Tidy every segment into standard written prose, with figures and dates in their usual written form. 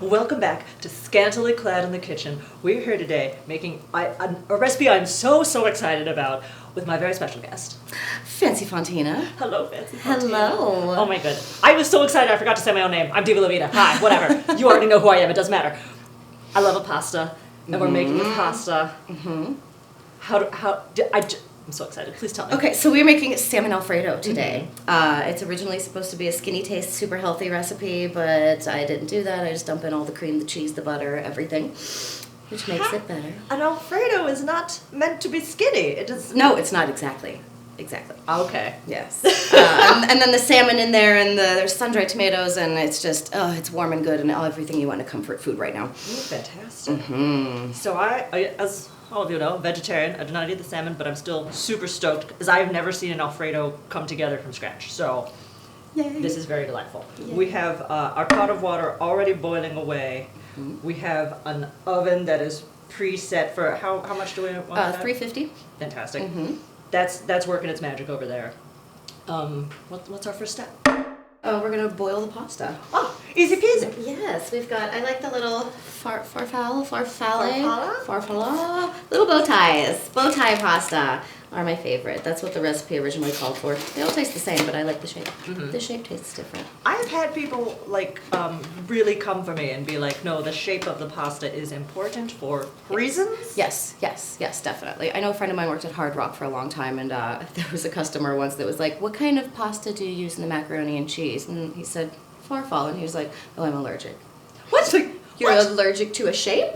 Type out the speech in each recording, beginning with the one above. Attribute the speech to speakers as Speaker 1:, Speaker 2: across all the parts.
Speaker 1: Welcome back to Scantily Clad in the Kitchen. We're here today making a recipe I'm so excited about with my very special guest.
Speaker 2: Fancy Fontina.
Speaker 1: Hello, Fancy Fontina.
Speaker 2: Hello.
Speaker 1: Oh my god. I was so excited I forgot to say my own name. I'm Diva LaVida. Hi, whatever. You already know who I am. It doesn't matter. I love a pasta, and we're making a pasta. I'm so excited. Please tell me.
Speaker 2: Okay, so we're making Salmon Alfredo today. It's originally supposed to be a skinny taste, super healthy recipe, but I didn't do that. I just dump in all the cream, the cheese, the butter, everything, which makes it better.
Speaker 1: An Alfredo is not meant to be skinny. It is.
Speaker 2: No, it's not exactly. Exactly.
Speaker 1: Okay.
Speaker 2: Yes. And then the salmon in there, and there's sun-dried tomatoes, and it's just, it's warm and good, and everything you want in a comfort food right now.
Speaker 1: Ooh, fantastic. So I, as all of you know, vegetarian. I do not eat the salmon, but I'm still super stoked because I've never seen an Alfredo come together from scratch. So
Speaker 2: Yay.
Speaker 1: This is very delightful.
Speaker 2: Yay.
Speaker 1: We have our pot of water already boiling away. We have an oven that is preset for, how much do we want that?
Speaker 2: 350.
Speaker 1: Fantastic. That's working its magic over there. What's our first step?
Speaker 2: Oh, we're going to boil the pasta.
Speaker 1: Oh, easy peasy.
Speaker 2: Yes, we've got, I like the little farfalle,
Speaker 1: Farfalla?
Speaker 2: little bow ties. Bow tie pasta are my favorite. That's what the recipe originally called for. They all taste the same, but I like the shape. The shape tastes different.
Speaker 1: I've had people really come for me and be like, no, the shape of the pasta is important for reasons.
Speaker 2: Yes, definitely. I know a friend of mine worked at Hard Rock for a long time, and there was a customer once that was like, what kind of pasta do you use in the macaroni and cheese? And he said, farfalle, and he was like, oh, I'm allergic.
Speaker 1: What?
Speaker 2: You're
Speaker 1: What?
Speaker 2: allergic to a shape?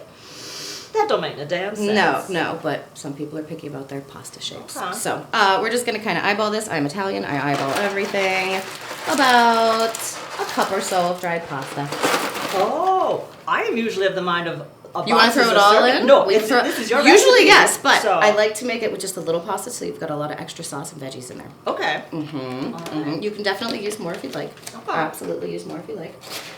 Speaker 1: That don't make no damn sense.
Speaker 2: No, but some people are picky about their pasta shapes.
Speaker 1: Okay.
Speaker 2: So we're just going to kind of eyeball this. I'm Italian. I eyeball everything. About a cup or so of dried pasta.
Speaker 1: Oh, I am usually of the mind of a
Speaker 2: You want to throw it all in?
Speaker 1: No, this is your
Speaker 2: Usually,
Speaker 1: recipe.
Speaker 2: yes, but
Speaker 1: So-
Speaker 2: I like to make it with just a little pasta, so you've got a lot of extra sauce and veggies in there.
Speaker 1: Okay.
Speaker 2: You can definitely use more if you'd like.
Speaker 1: Okay.
Speaker 2: Absolutely use more if you like.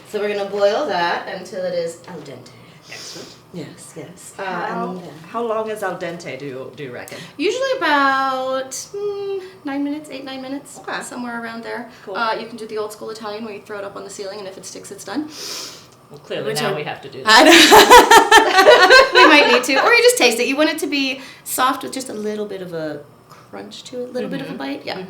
Speaker 2: So we're going to boil that until it is al dente.
Speaker 1: Excellent.
Speaker 2: Yes.
Speaker 1: How long is al dente, do you reckon?
Speaker 2: Usually about 9 minutes, 8-9 minutes,
Speaker 1: Okay.
Speaker 2: somewhere around there.
Speaker 1: Cool.
Speaker 2: You can do the old school Italian where you throw it up on the ceiling, and if it sticks, it's done.
Speaker 1: Well, clearly now we have to do that.
Speaker 2: We might need to, or you just taste it. You want it to be soft with just a little bit of a crunch to it, a little bit of a bite. Yeah.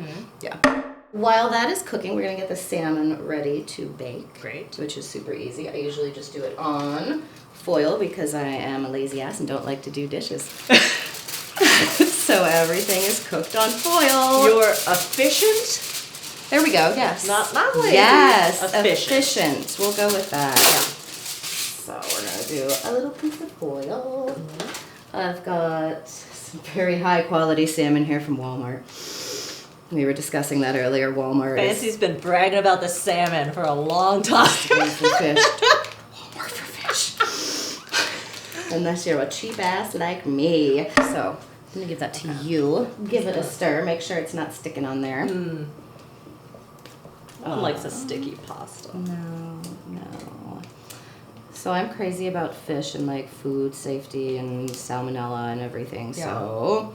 Speaker 2: While that is cooking, we're gonna get the salmon ready to bake.
Speaker 1: Great.
Speaker 2: Which is super easy. I usually just do it on foil because I am a lazy ass and don't like to do dishes. So everything is cooked on foil.
Speaker 1: You're efficient?
Speaker 2: There we go. Yes.
Speaker 1: Not lazy.
Speaker 2: Yes.
Speaker 1: Efficient.
Speaker 2: We'll go with that. So we're gonna do a little piece of foil. I've got some very high quality salmon here from Walmart. We were discussing that earlier. Walmart.
Speaker 1: Fancy's been bragging about the salmon for a long time.
Speaker 2: Walmart for fish. Unless you're a cheap ass like me. So I'm gonna give that to you. Give it a stir. Make sure it's not sticking on there.
Speaker 1: One likes a sticky pasta.
Speaker 2: No. So I'm crazy about fish and like food safety and salmonella and everything.
Speaker 1: Yeah.
Speaker 2: So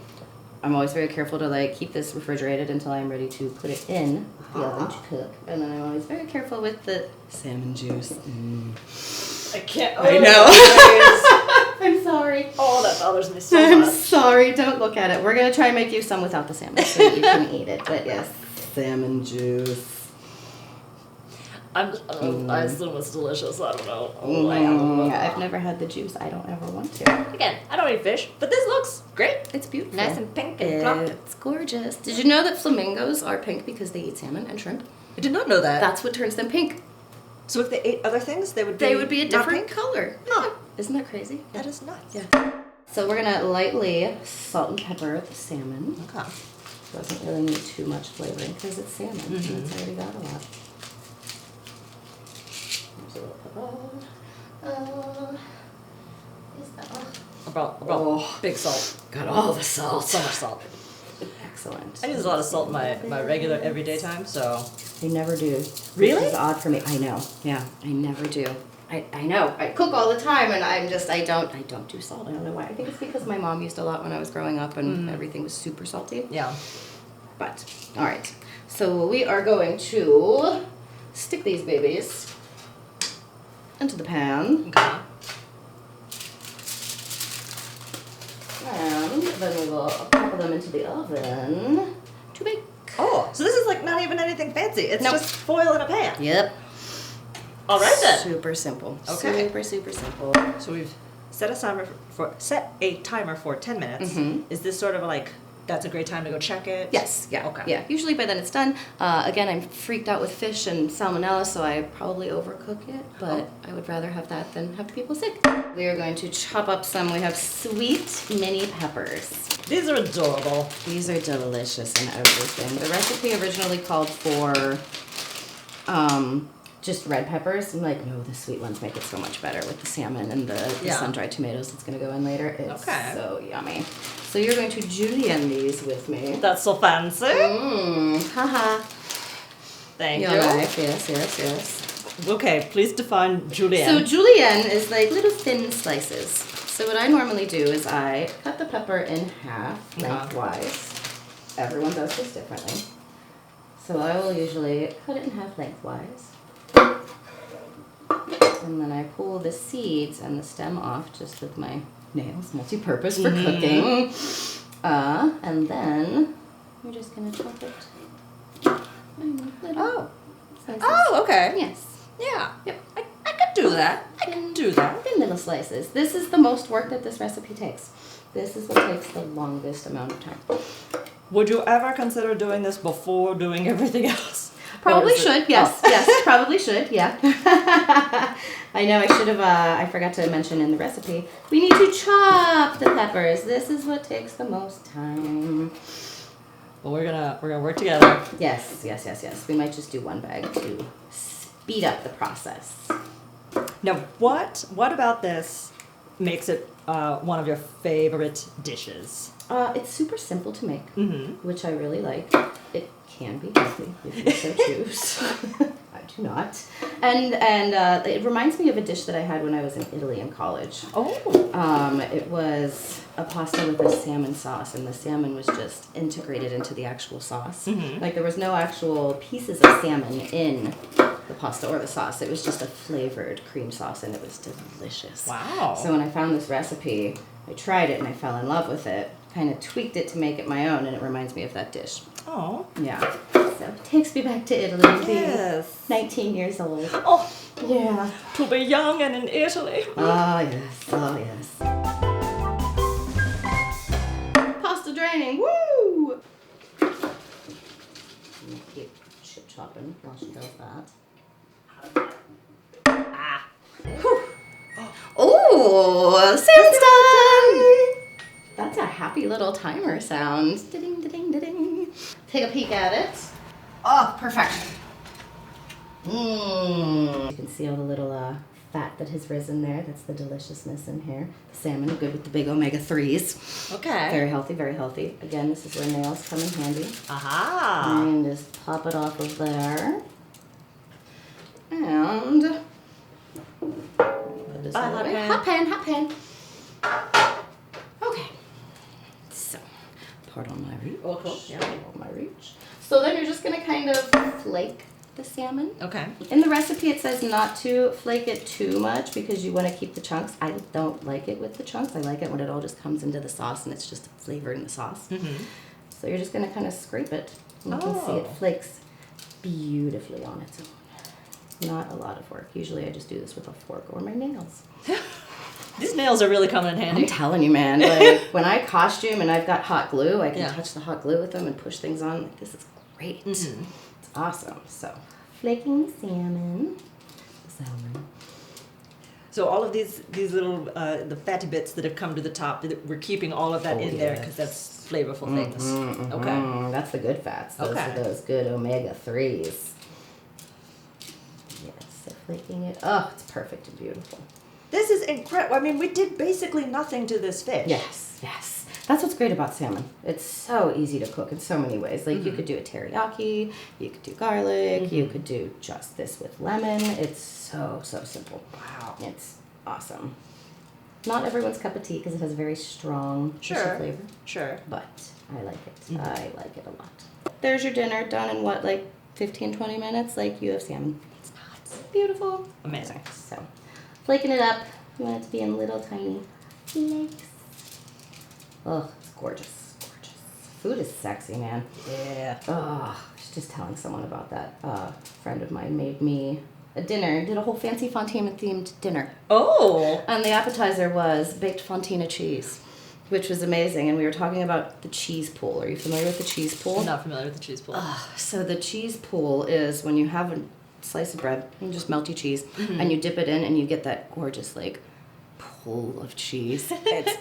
Speaker 2: I'm always very careful to like keep this refrigerated until I'm ready to put it in the oven to cook. And then I'm always very careful with the salmon juice.
Speaker 1: I can't.
Speaker 2: I know. I'm sorry.
Speaker 1: Oh, that bothers me so
Speaker 2: I'm
Speaker 1: much.
Speaker 2: sorry. Don't look at it. We're going to try and make you some without the salmon so that you can eat it. But yes, salmon juice.
Speaker 1: I assume it's delicious. I don't know.
Speaker 2: I've never had the juice. I don't ever want to.
Speaker 1: Again, I don't eat fish, but this looks great.
Speaker 2: It's beautiful.
Speaker 1: Nice and pink and plump.
Speaker 2: It's gorgeous. Did you know that flamingos are pink because they eat salmon and shrimp?
Speaker 1: I did not know that.
Speaker 2: That's what turns them pink.
Speaker 1: So if they ate other things, they would be
Speaker 2: a
Speaker 1: not
Speaker 2: different
Speaker 1: pink?
Speaker 2: color.
Speaker 1: Huh.
Speaker 2: Isn't that crazy?
Speaker 1: That is nuts.
Speaker 2: Yeah. So we're going to lightly salt and pepper the salmon.
Speaker 1: Okay.
Speaker 2: Doesn't really need too much flavoring because it's salmon. And it's already got a lot. There's a little pepper. Is that
Speaker 1: About big salt.
Speaker 2: got all the salt.
Speaker 1: So much salt.
Speaker 2: Excellent.
Speaker 1: I use a lot of salt in my regular everyday time, so.
Speaker 2: I never do.
Speaker 1: Really?
Speaker 2: Which is odd for me. I know. Yeah, I never do. I know. I cook all the time, and I don't do salt. I don't know why. I think it's because my mom used a lot when I was growing up, and everything was super salty.
Speaker 1: Yeah.
Speaker 2: But all right. So we are going to stick these babies into the pan.
Speaker 1: Okay.
Speaker 2: And then we will pop them into the oven to bake.
Speaker 1: Oh, so this is like not even anything fancy. It's
Speaker 2: Nope.
Speaker 1: just foil in a pan.
Speaker 2: Yep.
Speaker 1: All right then.
Speaker 2: Super simple.
Speaker 1: Okay.
Speaker 2: Super, super simple.
Speaker 1: So we've set a timer for 10 minutes.
Speaker 2: Mm-hmm.
Speaker 1: Is this sort of like that's a great time to go check it?
Speaker 2: Yes, yeah.
Speaker 1: Okay.
Speaker 2: Yeah, usually by then it's done. Again, I'm freaked out with fish and salmonella, so I probably overcook it, but I would rather have that than have people sick. We are going to chop up some, we have sweet mini peppers.
Speaker 1: These are adorable.
Speaker 2: These are delicious and everything. The recipe originally called for just red peppers. I'm like, no, the sweet ones make it so much better with the salmon and the sun-dried tomatoes that's going to go in later. It's so yummy. So you're going to julienne these with me.
Speaker 1: That's so fancy.
Speaker 2: Haha.
Speaker 1: Thank you.
Speaker 2: Yes, yes, yes, yes.
Speaker 1: Okay, please define julienne.
Speaker 2: So julienne is like little thin slices. So what I normally do is I cut the pepper in half lengthwise. Everyone does this differently. So I will usually cut it in half lengthwise. And then I pull the seeds and the stem off just with my nails, multi-purpose for cooking. And then we're just going to chop it. Slices.
Speaker 1: Oh, okay.
Speaker 2: Yes.
Speaker 1: Yeah.
Speaker 2: Yep.
Speaker 1: I could do that. I can do that.
Speaker 2: Thin little slices. This is the most work that this recipe takes. This is what takes the longest amount of time.
Speaker 1: Would you ever consider doing this before doing everything else?
Speaker 2: Probably should, yes, yes, probably should, yeah. I know I should have, I forgot to mention in the recipe, we need to chop the peppers. This is what takes the most time.
Speaker 1: Well, we're gonna work together.
Speaker 2: Yes, yes, yes, yes. We might just do one bag to speed up the process.
Speaker 1: Now, what about this makes it one of your favorite dishes?
Speaker 2: It's super simple to make, which I really like. It can be healthy if you so choose. I do not. And it reminds me of a dish that I had when I was in Italy in college.
Speaker 1: Oh.
Speaker 2: It was a pasta with a salmon sauce, and the salmon was just integrated into the actual sauce. Like there was no actual pieces of salmon in the pasta or the sauce. It was just a flavored cream sauce, and it was delicious.
Speaker 1: Wow.
Speaker 2: So when I found this recipe, I tried it and I fell in love with it. Kind of tweaked it to make it my own, and it reminds me of that dish.
Speaker 1: Oh.
Speaker 2: Yeah. So it takes me back to Italy, being
Speaker 1: Yes.
Speaker 2: 19 years old.
Speaker 1: Oh.
Speaker 2: Yeah.
Speaker 1: To be young and in Italy.
Speaker 2: Oh, yes. Oh, yes. Pasta draining. Woo! I'm gonna keep chip chopping while she does that.
Speaker 1: Ah.
Speaker 2: Oh, salmon's done! That's a happy little timer sound. Da-ding, da-ding, da-ding. Take a peek at it. Oh, perfect. You can see all the little fat that has risen there. That's the deliciousness in here. The salmon, good with the big omega-3s.
Speaker 1: Okay.
Speaker 2: Very healthy, very healthy. Again, this is where nails come in handy.
Speaker 1: Aha.
Speaker 2: And just pop it off of there. And hot pan. Okay. So, pardon my reach.
Speaker 1: Oh, cool. Yeah.
Speaker 2: Pardon my reach. So then you're just gonna kind of flake the salmon.
Speaker 1: Okay.
Speaker 2: In the recipe it says not to flake it too much because you want to keep the chunks. I don't like it with the chunks. I like it when it all just comes into the sauce and it's just flavored in the sauce. So you're just gonna kind of scrape it. And you can see it flakes beautifully on its own. Not a lot of work. Usually I just do this with a fork or my nails.
Speaker 1: These nails are really coming in handy.
Speaker 2: I'm telling you, man. Like when I costume and I've got hot glue, I can
Speaker 1: Yeah.
Speaker 2: touch the hot glue with them and push things on. Like, this is great. It's awesome. So, flaking the salmon.
Speaker 1: So all of these little the fatty bits that have come to the top, we're keeping all of that in there because that's flavorful things. Okay.
Speaker 2: That's the good fats. Those are those good omega-3s. Yes, so flaking it. Oh, it's perfect and beautiful.
Speaker 1: This is incredible. I mean, we did basically nothing to this fish.
Speaker 2: Yes, yes. That's what's great about salmon. It's so easy to cook in so many ways. Like you could do a teriyaki, you could do garlic, you could do just this with lemon. It's so, so simple.
Speaker 1: Wow.
Speaker 2: It's awesome. Not everyone's cup of tea because it has a very strong fishy flavor.
Speaker 1: Sure.
Speaker 2: But I like it. I like it a lot. There's your dinner done in what, like 15, 20 minutes? Like you have salmon. It's beautiful.
Speaker 1: Amazing.
Speaker 2: So Flaking it up. You want it to be in little tiny flakes. Oh, it's gorgeous. Gorgeous. Food is sexy, man.
Speaker 1: Yeah.
Speaker 2: Oh, I was just telling someone about that. A friend of mine made me a dinner, did a whole fancy Fontina themed dinner.
Speaker 1: Oh.
Speaker 2: And the appetizer was baked Fontina cheese, which was amazing. And we were talking about the cheese pool. Are you familiar with the cheese pool?
Speaker 1: I'm not familiar with the cheese pool.
Speaker 2: So the cheese pool is when you have a slice of bread, you just melt your cheese, and you dip it in, and you get that gorgeous, like, pool of cheese. It's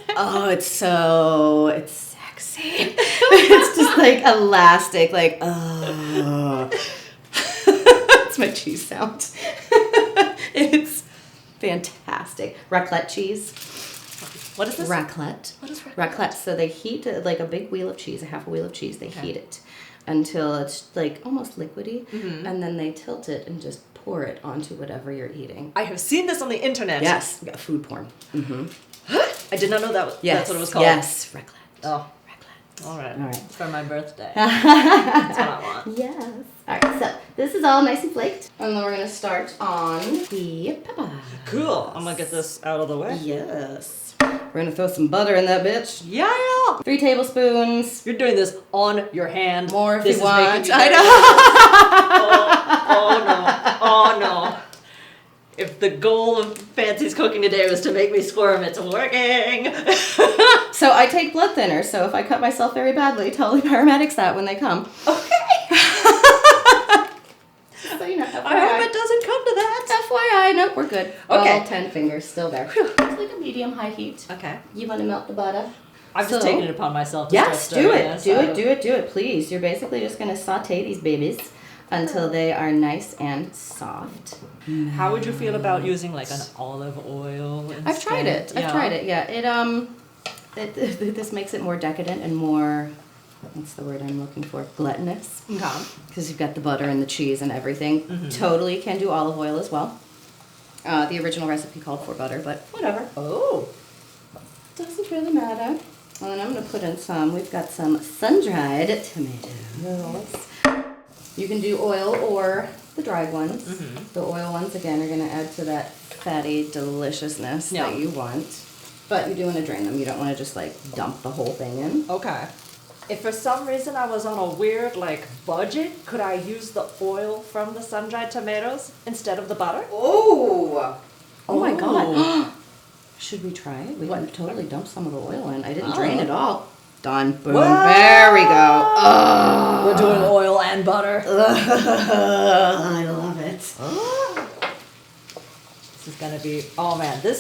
Speaker 2: sexy. It's just, like, elastic, like, oh. That's my cheese sound. It's fantastic. Raclette cheese.
Speaker 1: What is this?
Speaker 2: Raclette.
Speaker 1: What is raclette?
Speaker 2: Raclette. So they heat like a big wheel of cheese, a half a wheel of cheese. They heat it until it's like almost liquidy, and then they tilt it and just pour it onto whatever you're eating.
Speaker 1: I have seen this on the internet.
Speaker 2: Yes, we got food porn.
Speaker 1: I did not know that. That's what it was called.
Speaker 2: Yes, raclette.
Speaker 1: Oh,
Speaker 2: Raclette.
Speaker 1: all right.
Speaker 2: All right.
Speaker 1: For my birthday. That's what I want.
Speaker 2: Yes. All right. So this is all nice and flaked, and then we're gonna start on the pepper.
Speaker 1: Cool. I'm gonna get this out of the way.
Speaker 2: Yes. We're gonna throw some butter in that bitch.
Speaker 1: Yeah.
Speaker 2: 3 tablespoons.
Speaker 1: You're doing this on your hand.
Speaker 2: More if
Speaker 1: This
Speaker 2: you
Speaker 1: is
Speaker 2: want.
Speaker 1: making me
Speaker 2: I
Speaker 1: know. Oh no. If the goal of Fancy's cooking today was to make me squirm, it's working.
Speaker 2: So I take blood thinner, so if I cut myself very badly, tell the paramedics that when they come.
Speaker 1: Okay.
Speaker 2: So you know, FYI.
Speaker 1: I hope it doesn't come to that.
Speaker 2: FYI, no, we're good.
Speaker 1: Okay.
Speaker 2: All 10 fingers still there. It's like a medium-high heat.
Speaker 1: Okay.
Speaker 2: You want to melt the butter?
Speaker 1: I've just taken it upon myself to
Speaker 2: Yes,
Speaker 1: start
Speaker 2: do
Speaker 1: stirring
Speaker 2: it. Do it, please. You're basically just going to saute these babies until they are nice and soft.
Speaker 1: How would you feel about using like an olive oil instead?
Speaker 2: I've tried it. Yeah. This makes it more decadent and more, what's the word I'm looking for? Gluttonous.
Speaker 1: Okay.
Speaker 2: Because you've got the butter and the cheese and everything. Totally can do olive oil as well. The original recipe called for butter, but whatever.
Speaker 1: Oh.
Speaker 2: Doesn't really matter. And then I'm going to put in we've got some sun-dried tomatoes. You can do oil or the dried ones. The oil ones, again, are going to add to that fatty deliciousness that you want. But you do want to drain them. You don't want to just, like, dump the whole thing in.
Speaker 1: Okay. If for some reason I was on a weird, like, budget, could I use the oil from the sun-dried tomatoes instead of the butter?
Speaker 2: Oh! Oh, my God. Should we try it? We can totally dump some of the oil in. I didn't drain it all. Done. Boom.
Speaker 1: Whoa!
Speaker 2: There we go. Oh.
Speaker 1: We're doing oil and butter.
Speaker 2: I love it.
Speaker 1: This is gonna be, oh man, it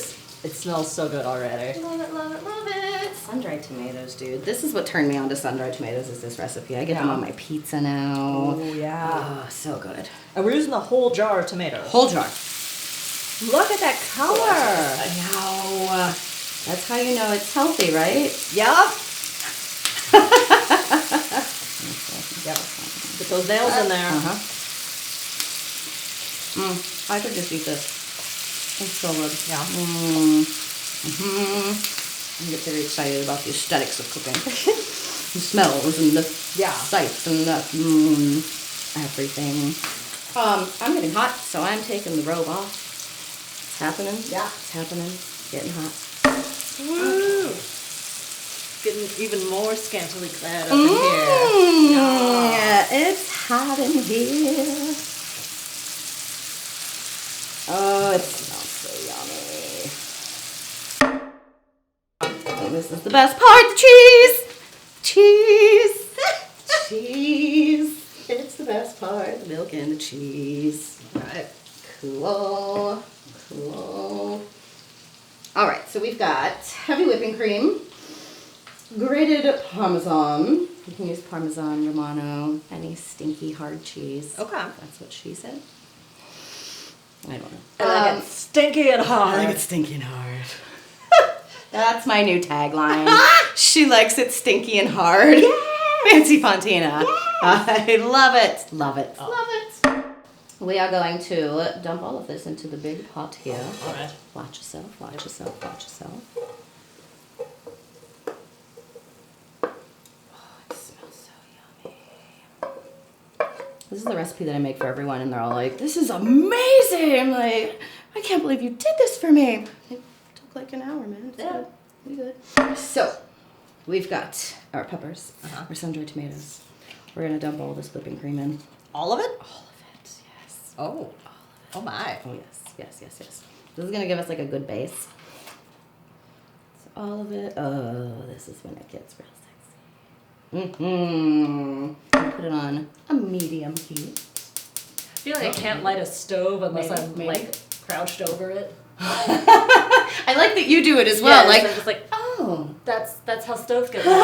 Speaker 1: smells so good already.
Speaker 2: Love it, love it, love it. Sun-dried tomatoes, dude. This is what turned me on to sun-dried tomatoes is this recipe. I get them on my pizza now.
Speaker 1: Oh yeah.
Speaker 2: Oh, so good.
Speaker 1: And we're using the whole jar of tomatoes.
Speaker 2: Whole jar.
Speaker 1: Look at that color.
Speaker 2: I know. That's how you know it's healthy, right?
Speaker 1: Yup. Yep. Put those nails in there.
Speaker 2: I could just eat this. It's so good.
Speaker 1: Yeah.
Speaker 2: I get very excited about the aesthetics of cooking. The smells and the sights and the everything. I'm getting hot, so I'm taking the robe off. It's happening. Yeah. It's happening. Getting hot.
Speaker 1: Woo! Getting even more scantily clad up in here.
Speaker 2: Yeah, it's hot in here. Oh, it smells so yummy. Oh, this is the best part, the cheese! Cheese! Cheese! It's the best part, the milk and the cheese. Alright, cool. Cool. Alright, so we've got heavy whipping cream, grated parmesan. You can use Parmesan Romano, any stinky hard cheese.
Speaker 1: Okay.
Speaker 2: That's what she said. I don't know.
Speaker 1: I like it stinky and hard.
Speaker 2: I like it stinky and hard. That's my new tagline. She likes it stinky and hard. Yay! Fancy Fontina. Yay! I love it. Love it. Oh. Love it. We are going to dump all of this into the big pot here.
Speaker 1: All right.
Speaker 2: Watch yourself, watch yourself, watch yourself. This is the recipe that I make for everyone, and they're all like, "This is amazing!" I'm like, I can't believe you did this for me. It took like an hour, man. It's good. Pretty good. So, we've got our peppers, our sun-dried tomatoes. We're going to dump all this whipping cream in.
Speaker 1: All of it?
Speaker 2: All of it, yes.
Speaker 1: Oh.
Speaker 2: All of it.
Speaker 1: Oh my.
Speaker 2: Oh, yes. This is going to give us like a good base. So all of it. Oh, this is when it gets real sexy. Put it on a medium heat.
Speaker 1: I feel like I can't light a stove unless I'm like crouched over it.
Speaker 2: I like that you do it as well.
Speaker 1: Yeah,
Speaker 2: like,
Speaker 1: I'm just like,
Speaker 2: oh.
Speaker 1: that's how stoves get lit.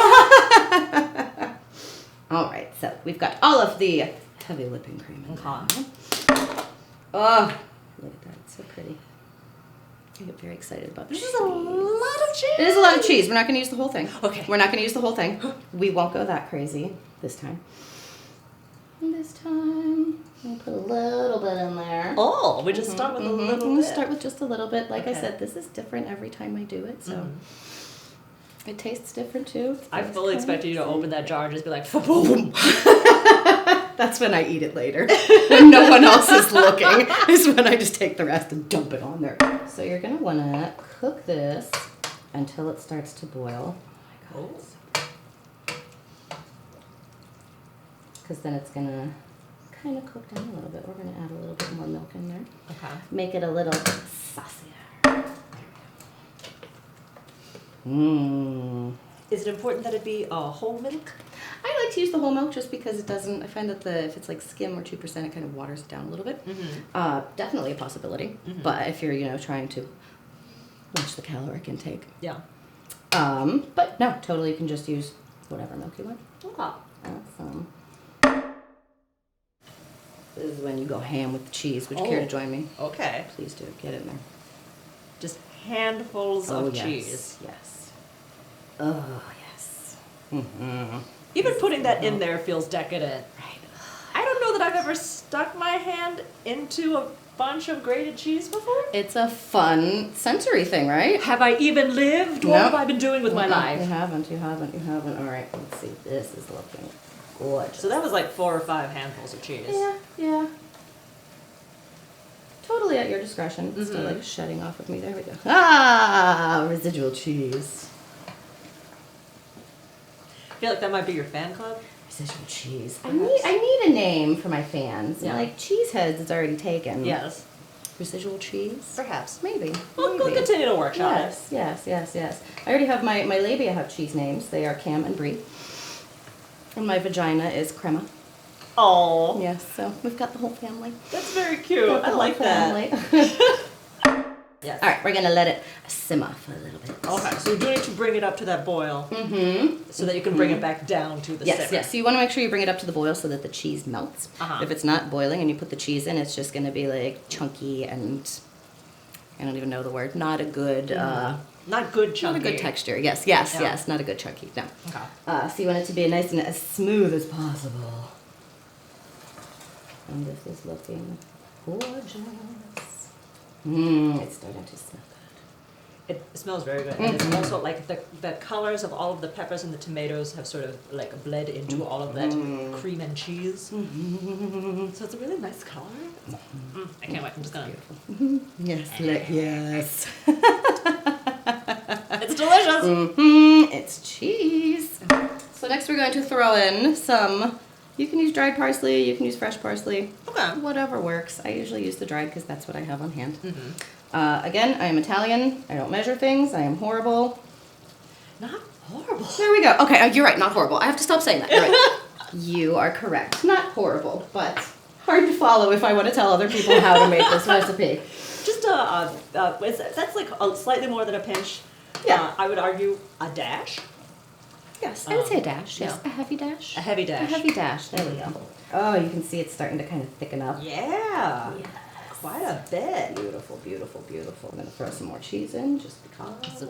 Speaker 2: All right, so we've got all of the heavy whipping cream in
Speaker 1: Okay.
Speaker 2: Oh, look at that. It's so pretty. I get very excited about this.
Speaker 1: This is a lot of cheese.
Speaker 2: It is a lot of cheese. We're not going to use the whole thing.
Speaker 1: Okay.
Speaker 2: We're not going to use the whole thing. We won't go that crazy this time. And this time, we'll put a little bit in there.
Speaker 1: Oh, we just start with a little bit.
Speaker 2: Start with just a little bit. Like I
Speaker 1: Okay.
Speaker 2: said, this is different every time I do it, so it tastes different too.
Speaker 1: I fully expected you to open that jar and just be like, boom.
Speaker 2: That's when I eat it later. When no one else is looking is when I just take the rest and dump it on there. So you're going to want to cook this until it starts to boil. Oh my God. Because then it's going to kind of cook down a little bit. We're going to add a little bit more milk in there.
Speaker 1: Okay.
Speaker 2: Make it a little saucier. Mmm.
Speaker 1: Is it important that it be whole milk?
Speaker 2: I like to use the whole milk just because it doesn't, I find that if it's like skim or 2%, it kind of waters it down a little bit. Definitely a possibility. But if you're, trying to watch the caloric intake.
Speaker 1: Yeah.
Speaker 2: But no, totally you can just use whatever milk you want.
Speaker 1: Okay.
Speaker 2: Awesome. This is when you go ham with the cheese. Would you care to join me?
Speaker 1: Okay.
Speaker 2: Please do. Get in there.
Speaker 1: Just handfuls of
Speaker 2: yes.
Speaker 1: cheese.
Speaker 2: Yes. Oh, yes. Mm-hmm.
Speaker 1: Even putting that in there feels decadent.
Speaker 2: Right.
Speaker 1: I don't know that I've ever stuck my hand into a bunch of grated cheese before.
Speaker 2: It's a fun sensory thing, right?
Speaker 1: Have I even lived? What have I been doing with my life?
Speaker 2: You haven't. All right, let's see. This is looking gorgeous.
Speaker 1: So that was like 4 or 5 handfuls of cheese.
Speaker 2: Yeah. Totally at your discretion. It's still like shedding off of me. There we go. Ah, residual cheese.
Speaker 1: I feel like that might be your fan club.
Speaker 2: Residual cheese. I need a name for my fans.
Speaker 1: Yeah.
Speaker 2: Like cheeseheads is already taken.
Speaker 1: Yes.
Speaker 2: Residual cheese?
Speaker 1: Perhaps.
Speaker 2: Maybe.
Speaker 1: We'll continue to workshop it.
Speaker 2: Yes. I already have my labia have cheese names. They are Cam and Brie. And my vagina is Crema.
Speaker 1: Oh.
Speaker 2: Yes, so we've got the whole family.
Speaker 1: That's very cute.
Speaker 2: Got the
Speaker 1: I
Speaker 2: whole
Speaker 1: like that.
Speaker 2: family.
Speaker 1: Yes.
Speaker 2: All right, we're going to let it simmer for a little bit.
Speaker 1: Okay, so you do need to bring it up to that boil so that you can bring it back down to the simmer.
Speaker 2: Yes. So you want to make sure you bring it up to the boil so that the cheese melts. If it's not boiling and you put the cheese in, it's just going to be like chunky and I don't even know the word. Not a good...
Speaker 1: Not good chunky.
Speaker 2: Not a good texture. Yes. Not a good chunky. No.
Speaker 1: Okay.
Speaker 2: So you want it to be nice and as smooth as possible. And this is looking gorgeous. It's starting to smell good.
Speaker 1: It smells very good. And it's also like the colors of all of the peppers and the tomatoes have sort of like bled into all of that cream and cheese. So it's a really nice color. I can't wait. I'm just gonna.
Speaker 2: Yes. Yes.
Speaker 1: It's delicious.
Speaker 2: It's cheese. So next we're going to throw in some. You can use dried parsley. You can use fresh parsley. Okay. Whatever works. I usually use the dried because that's what I have on hand. Again, I am Italian. I don't measure things. I am horrible.
Speaker 1: Not horrible.
Speaker 2: There we go. Okay, you're right. Not horrible. I have to stop saying that. You're right. You are correct. Not horrible, but hard to follow if I want to tell other people how to make this recipe.
Speaker 1: Just that's like slightly more than a pinch.
Speaker 2: Yeah.
Speaker 1: I would argue a dash.
Speaker 2: Yes, I would say a dash. Yes, a heavy dash.
Speaker 1: A heavy dash.
Speaker 2: A heavy dash. There we go. Oh, you can see it's starting to kind of thicken up.
Speaker 1: Yeah.
Speaker 2: Yes.
Speaker 1: Quite a bit.
Speaker 2: Beautiful, beautiful, beautiful. I'm gonna throw some more cheese in just because.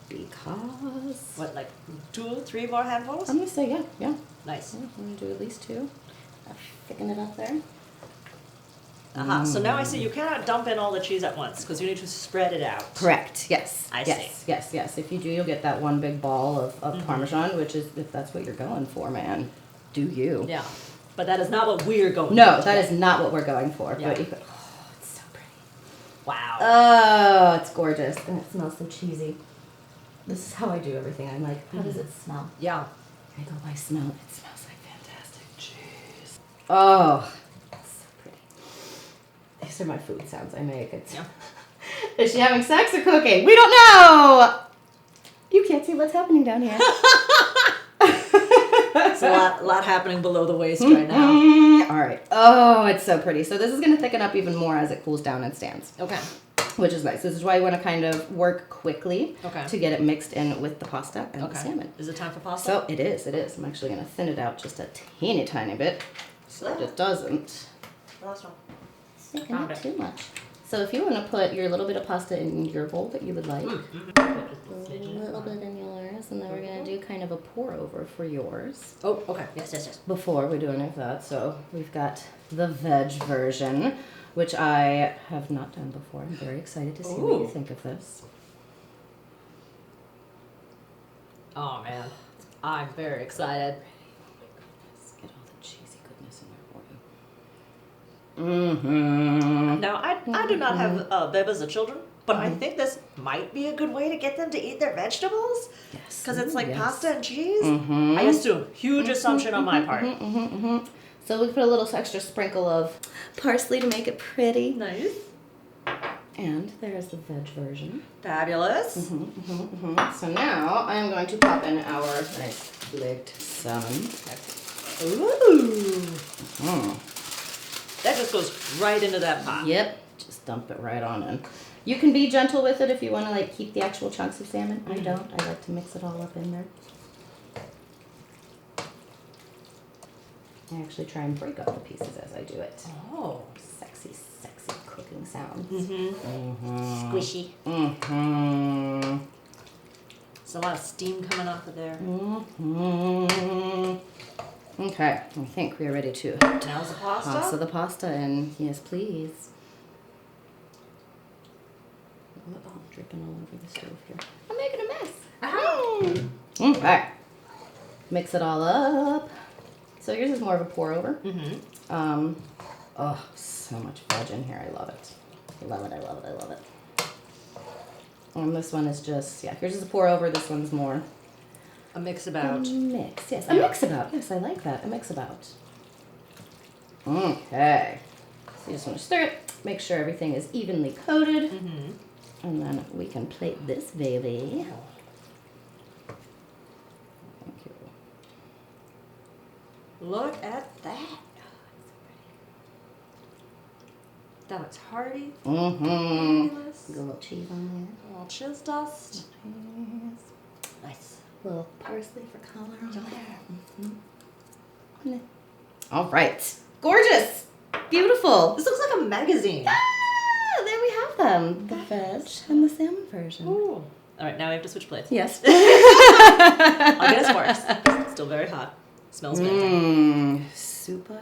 Speaker 2: Because.
Speaker 1: What, like 2, 3 more handfuls?
Speaker 2: I'm gonna say yeah.
Speaker 1: Nice.
Speaker 2: I'm gonna do at least 2. Thicken it up there.
Speaker 1: So now I see you cannot dump in all the cheese at once because you need to spread it out.
Speaker 2: Correct. Yes.
Speaker 1: I see.
Speaker 2: Yes. If you do, you'll get that one big ball of Parmesan, which is, if that's what you're going for, man, do you.
Speaker 1: Yeah. But that is not what we're going for.
Speaker 2: No, that is not what we're going for.
Speaker 1: Yeah.
Speaker 2: But you could, it's so pretty.
Speaker 1: Wow.
Speaker 2: Oh, it's gorgeous. And it smells so cheesy. This is how I do everything. I'm like, how does it smell?
Speaker 1: Yeah.
Speaker 2: I go by smell. It smells like fantastic cheese. Oh, it's so pretty. These are my food sounds I make.
Speaker 1: Yeah.
Speaker 2: Is she having sex or cooking? We don't know. You can't see what's happening down here.
Speaker 1: It's a lot happening below the waist right now.
Speaker 2: All right. Oh, it's so pretty. So this is going to thicken up even more as it cools down and stands.
Speaker 1: Okay.
Speaker 2: Which is nice. This is why you want to kind of work quickly to get it mixed in with the pasta and the salmon.
Speaker 1: Is it time for pasta?
Speaker 2: So it is. I'm actually going to thin it out just a teeny tiny bit so that it doesn't thicken up too much. So if you want to put your little bit of pasta in your bowl that you would like, a little bit in yours, and then we're going to do kind of a pour over for yours.
Speaker 1: Oh, okay. Yes.
Speaker 2: Before we do any of that, so we've got the veg version, which I have not done before. I'm very excited to see what you think of this.
Speaker 1: Oh man, I'm very excited.
Speaker 2: Get all the cheesy goodness in there for you.
Speaker 1: Now, I do not have babies or children, but I think this might be a good way to get them to eat their vegetables. Yes. Because it's like pasta and cheese. I assume. Huge assumption on my part.
Speaker 2: So we put a little extra sprinkle of parsley to make it pretty.
Speaker 1: Nice.
Speaker 2: And there's the veg version.
Speaker 1: Fabulous.
Speaker 2: So now I am going to pop in our nice flaked salmon.
Speaker 1: Ooh. That just goes right into that pot.
Speaker 2: Yep. Just dump it right on in. You can be gentle with it if you want to like keep the actual chunks of salmon. I don't. I like to mix it all up in there. I actually try and break up the pieces as I do it.
Speaker 1: Oh.
Speaker 2: Sexy cooking sounds.
Speaker 1: Squishy. There's a lot of steam coming off of there.
Speaker 2: Okay, I think we are ready to
Speaker 1: Now's the pasta?
Speaker 2: toss the pasta in. Yes, please. Oh, dripping all over the stove here. I'm making a mess. Okay. Mix it all up. So yours is more of a pour over. Oh, so much veg in here. I love it. I love it. And this one is just, yours is a pour over. This one's more
Speaker 1: a mix about.
Speaker 2: A mix about. Yes, I like that. A mix about. Okay. So you just want to stir it. Make sure everything is evenly coated. And then we can plate this baby. Thank you.
Speaker 1: Look at that. That looks hearty. Fabulous.
Speaker 2: A little cheese on there.
Speaker 1: A little cheese dust. Nice.
Speaker 2: A little parsley for color on there. All right. Gorgeous. Beautiful.
Speaker 1: This looks like a magazine.
Speaker 2: There we have them. The veg and the salmon version.
Speaker 1: Ooh. All right, now we have to switch plates.
Speaker 2: Yes.
Speaker 1: I'll get us first. It's still very hot. Smells amazing.
Speaker 2: Super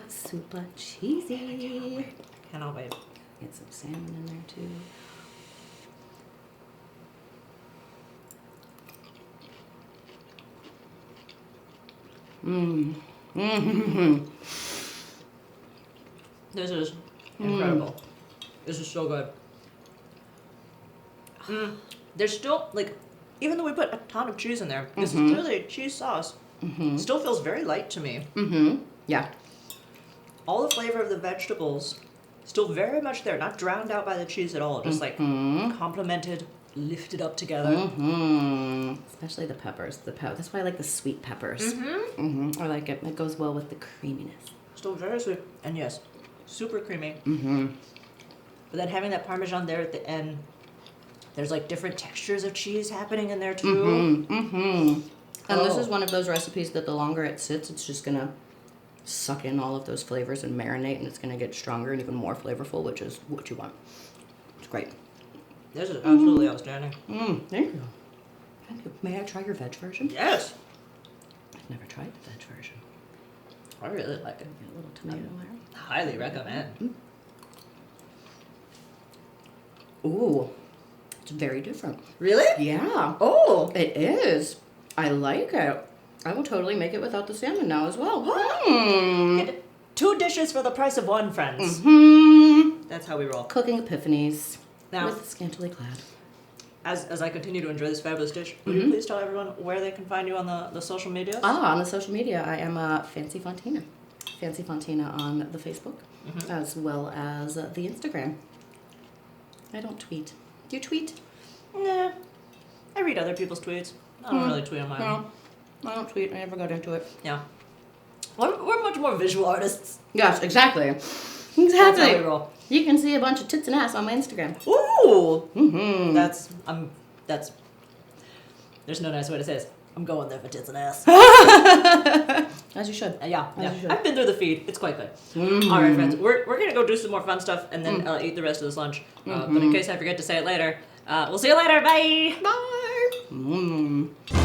Speaker 2: cheesy.
Speaker 1: Cannot wait.
Speaker 2: Get some salmon in there too.
Speaker 1: This is incredible. This is so good. There's still, like, even though we put a ton of cheese in there, this is clearly a cheese sauce. Still feels very light to me.
Speaker 2: Yeah.
Speaker 1: All the flavor of the vegetables still very much there, not drowned out by the cheese at all. Just like complemented, lifted up together.
Speaker 2: Especially the peppers. That's why I like the sweet peppers. I like it. It goes well with the creaminess.
Speaker 1: Still very sweet, and yes, super creamy. But then having that Parmesan there at the end, there's like different textures of cheese happening in there too.
Speaker 2: And this is one of those recipes that the longer it sits, it's just gonna suck in all of those flavors and marinate, and it's gonna get stronger and even more flavorful, which is what you want. It's great.
Speaker 1: This is absolutely outstanding.
Speaker 2: Thank you. May I try your veg version?
Speaker 1: Yes.
Speaker 2: I've never tried the veg version.
Speaker 1: I really like it.
Speaker 2: Get a little tomato there.
Speaker 1: Highly recommend.
Speaker 2: Ooh, it's very different.
Speaker 1: Really?
Speaker 2: Yeah.
Speaker 1: Oh.
Speaker 2: It is. I like it. I will totally make it without the salmon now as well.
Speaker 1: Get 2 dishes for the price of 1, friends. That's how we roll.
Speaker 2: Cooking epiphanies.
Speaker 1: Now,
Speaker 2: with Scantily Clad.
Speaker 1: as I continue to enjoy this fabulous dish, would you please tell everyone where they can find you on the social medias?
Speaker 2: On the social media, I am Fancy Fontina. Fancy Fontina on the Facebook, as well as the Instagram. I don't tweet. Do you tweet?
Speaker 1: Nah. I read other people's tweets. I don't really tweet on my own.
Speaker 2: No, I don't tweet. I never got into it.
Speaker 1: Yeah. We're much more visual artists.
Speaker 2: Yes, exactly.
Speaker 1: That's
Speaker 2: Exactly.
Speaker 1: how we roll.
Speaker 2: You can see a bunch of tits and ass on my Instagram.
Speaker 1: Ooh!
Speaker 2: Mm-hmm.
Speaker 1: That's... There's no nice way to say this. I'm going there for tits and ass.
Speaker 2: As you should.
Speaker 1: Yeah.
Speaker 2: As you should.
Speaker 1: I've been through the feed. It's quite good. All right, friends. We're going to go do some more fun stuff and then eat the rest of this lunch. But in case I forget to say it later, we'll see you later. Bye!
Speaker 2: Bye.